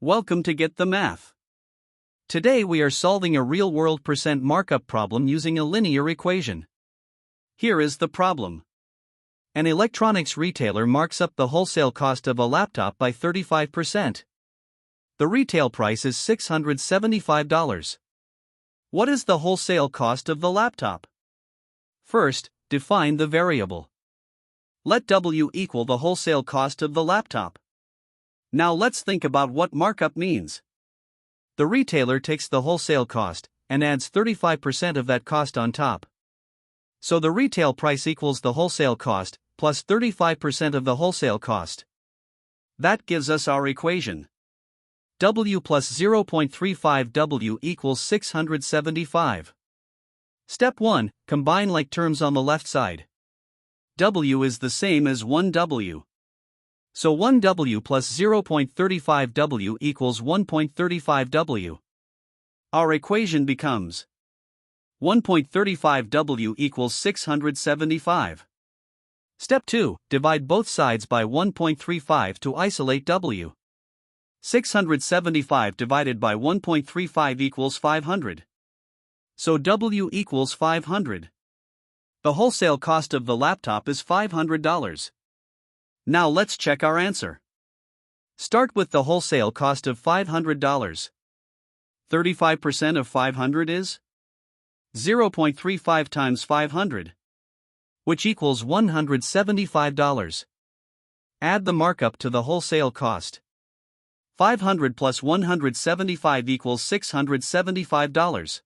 Welcome to Get the Math. Today we are solving a real-world percent markup problem using a linear equation. Here is the problem. An electronics retailer marks up the wholesale cost of a laptop by 35%. The retail price is $675. What is the wholesale cost of the laptop? First, define the variable. Let W equal the wholesale cost of the laptop. Now let's think about what markup means. The retailer takes the wholesale cost and adds 35% of that cost on top. So the retail price equals the wholesale cost plus 35% of the wholesale cost. That gives us our equation. W plus 0.35 W equals 675. Step 1. Combine like terms on the left side. W is the same as 1W. So 1W plus 0.35 W equals 1.35 W. Our equation becomes 1.35 W equals 675. Step 2. Divide both sides by 1.35 to isolate W. 675 divided by 1.35 equals 500. So W equals 500. The wholesale cost of the laptop is $500. Now let's check our answer. Start with the wholesale cost of $500. 35% of 500 is 0.35 times 500, which equals $175. Add the markup to the wholesale cost. 500 plus 175 equals $675.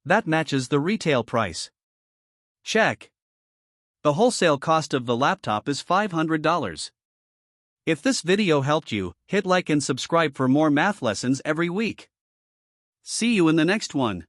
That matches the retail price. Check. The wholesale cost of the laptop is $500. If this video helped you, hit like and subscribe for more math lessons every week. See you in the next one.